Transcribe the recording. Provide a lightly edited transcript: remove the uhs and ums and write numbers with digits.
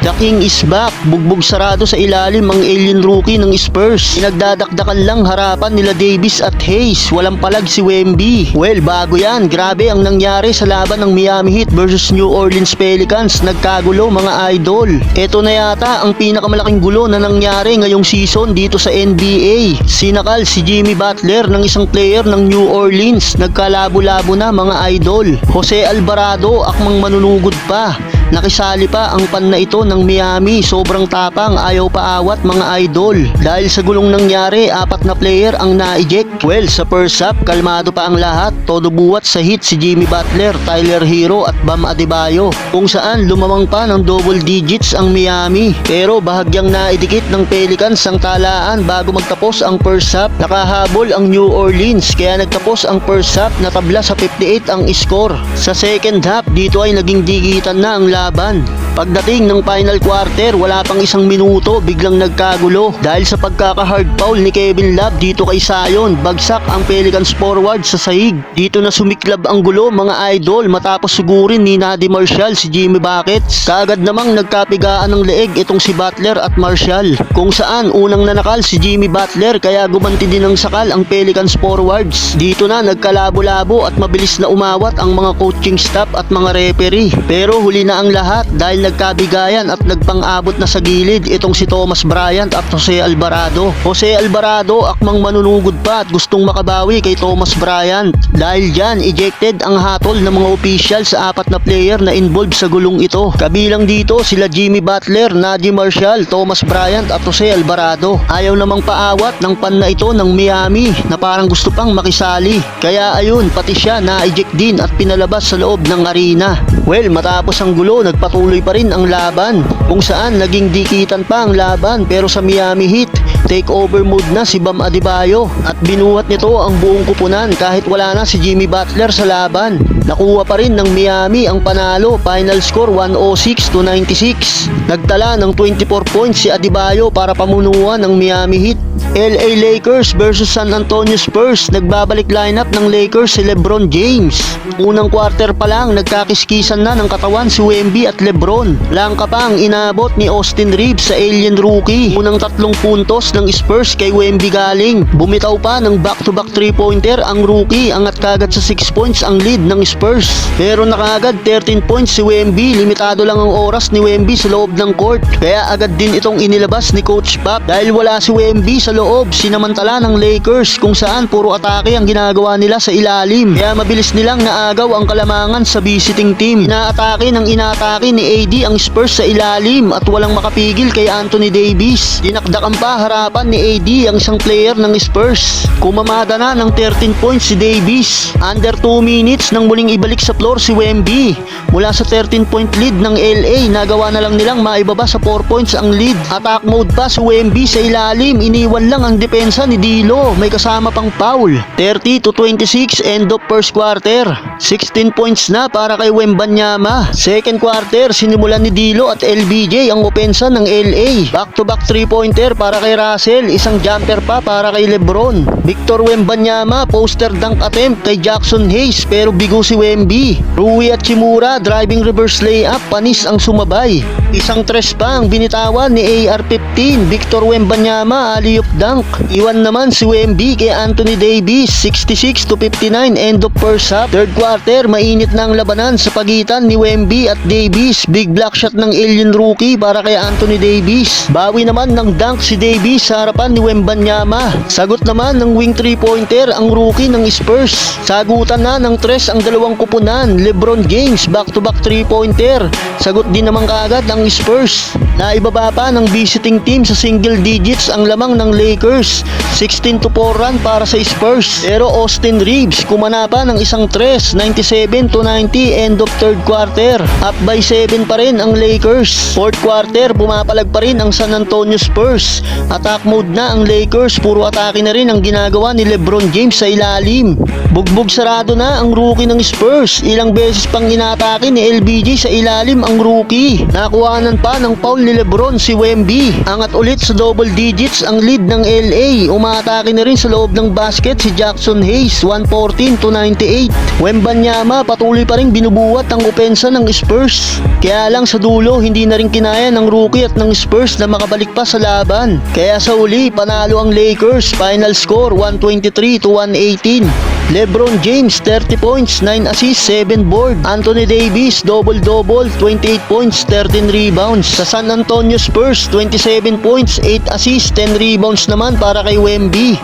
The King is back. Bugbog sarado sa ilalim ang alien rookie ng Spurs. Pinagdadakdakan lang harapan nila Davis at Hayes. Walang palag si Wemby. Well, bago yan. Grabe ang nangyari sa laban ng Miami Heat versus New Orleans Pelicans. Nagkagulo mga idol. Ito na yata ang pinakamalaking gulo na nangyari ngayong season dito sa NBA. Sinakal si Jimmy Butler ng isang player ng New Orleans. Nagkalabo-labo na mga idol. Jose Alvarado akmang manunugod pa. Nakisali pa ang pan na ito ng Miami. Sobrang tapang, ayaw paawat mga idol. Dahil sa gulong nangyari, 4 na player ang na-eject. Well, sa first half, kalmado pa ang lahat. Todo buwat sa hit si Jimmy Butler, Tyler Hero at Bam Adebayo. Kung saan lumamang pa ng double digits ang Miami. Pero bahagyang naidikit ng Pelicans ang talaan bago magtapos ang first half. Nakahabol ang New Orleans kaya nagtapos ang first half na tabla sa 58 ang score. Sa second half, dito ay naging digitan na ang laban. Pagdating ng final quarter, wala pang 1 minuto, biglang nagkagulo dahil sa pagkaka-hard foul ni Kevin Love dito kay Zion. Bagsak ang Pelicans forward sa sahig. Dito na sumiklab ang gulo mga idol matapos sugurin ni Nadim Marshall si Jimmy Buckets. Kaagad namang nagkapigaan ng leeg itong si Butler at Marshall. Kung saan unang nanakal si Jimmy Butler kaya gumanti din ng sakal ang Pelicans forwards. Dito na nagkalabo-labo at mabilis na umawat ang mga coaching staff at mga referee. Pero huli na ang lahat dahil nagkabigayan at nagpang-abot na sa gilid itong si Thomas Bryant at Jose Alvarado. Jose Alvarado akmang manunugod pa at gustong makabawi kay Thomas Bryant. Dahil dyan, ejected ang hatol ng mga opisyal sa 4 na player na involved sa gulong ito. Kabilang dito sila Jimmy Butler, Nadim Marshall, Thomas Bryant at Jose Alvarado. Ayaw namang paawat ng pan na ito ng Miami na parang gusto pang makisali. Kaya ayun, pati siya na-eject din at pinalabas sa loob ng arena. Well, matapos ang gulo, nagpatuloy pa rin ang laban kung saan naging dikitan pa ang laban pero sa Miami Heat takeover mode na si Bam Adebayo at binuhat nito ang buong kupunan kahit wala na si Jimmy Butler sa laban. Nakuha pa rin ng Miami ang panalo, final score 106-96. Nagtala ng 24 points si Adebayo para pamunuan ng Miami Heat. LA Lakers versus San Antonio Spurs. Nagbabalik lineup ng Lakers si LeBron James. Unang quarter pa lang nagkakiskisan na ng katawan si Wemby at LeBron. Langka pa ang inabot ni Austin Reeves sa alien rookie. Unang 3 puntos ng Spurs kay Wemby galing. Bumitaw pa ng back-to-back 3-pointer ang rookie. Angat kagad sa 6 points ang lead ng Spurs. Pero nakagad 13 points si Wemby. Limitado lang ang oras ni Wemby sa loob ng court. Kaya agad din itong inilabas ni Coach Pop dahil wala si Wemby sa loob. Sinamantala ng Lakers kung saan puro atake ang ginagawa nila sa ilalim. Kaya mabilis nilang naagaw ang kalamangan sa visiting team. Inaatake ng inaatake ni AD ang Spurs sa ilalim at walang makapigil kay Anthony Davis. Dinakdakan pa harapan ni AD ang isang player ng Spurs. Kumamada na ng 13 points si Davis. Under 2 minutes nang muling ibalik sa floor si Wemby. Mula sa 13-point lead ng LA, nagawa na lang nilang maibaba sa 4 points ang lead. Attack mode pa si Wemby sa ilalim. Iniwan lang ang depensa ni D'Lo. May kasama pang foul. 30-26 end of first quarter. 16 points na para kay Wembanyama. Second quarter, sinimulan ni D'Lo at LBJ ang opensa ng LA. Back-to-back 3-pointer para kay Russell. Isang jumper pa para kay LeBron. Victor Wembanyama, poster dunk attempt kay Jackson Hayes pero bigo si Wemby. Rui Hachimura, driving reverse layup, panis ang sumabay. Isang tres pa ang binitawan ni AR-15. Victor Wembanyama, alley-oop dunk. Iwan naman si Wemby kay Anthony Davis. 66-59 end of first half. Third quarter, mainit na ang labanan sa pagitan ni Wemby at Davis. Big block shot ng alien rookie para kay Anthony Davis. Bawi naman ng dunk si Davis sa harapan ni Wembanyama. Sagot naman ng wing 3-pointer ang rookie ng Spurs. Sagutan na ng tres ang dalawang kupunan. LeBron James, back-to-back 3-pointer. Sagot din naman kaagad ang Spurs. Naibaba pa ng visiting team sa single digits ang lamang ng Lakers. 16-4 run para sa Spurs. Pero Austin Reeves kumana pa ng isang tres. 97-90 end of third quarter. Up by 7 pa rin ang Lakers. Fourth quarter, pumapalag pa rin ang San Antonio Spurs. Attack mode na ang Lakers. Puro atake na rin ang ginagawa ni LeBron James sa ilalim. Bugbog sarado na ang rookie ng Spurs. Ilang beses pang inatake ni LBJ sa ilalim ang rookie. Nakuhanan pa ng foul ni Lebron si Wemby. Angat ulit sa double digits ang lead ng LA. Umaatake na rin sa loob ng basket si Jackson Hayes, 114-98. Wembanyama patuloy pa rin binubuhat ang opensa ng Spurs. Kaya lang sa dulo hindi na rin kinaya ng rookie at ng Spurs na makabalik pa sa laban. Kaya sa uli panalo ang Lakers, final score 123-118. LeBron James 30 points, 9 assists, 7 board. Anthony Davis double-double, 28 points, 13 rebounds. Sa San Antonio Spurs 27 points, 8 assists, 10 rebounds naman para kay Wemby.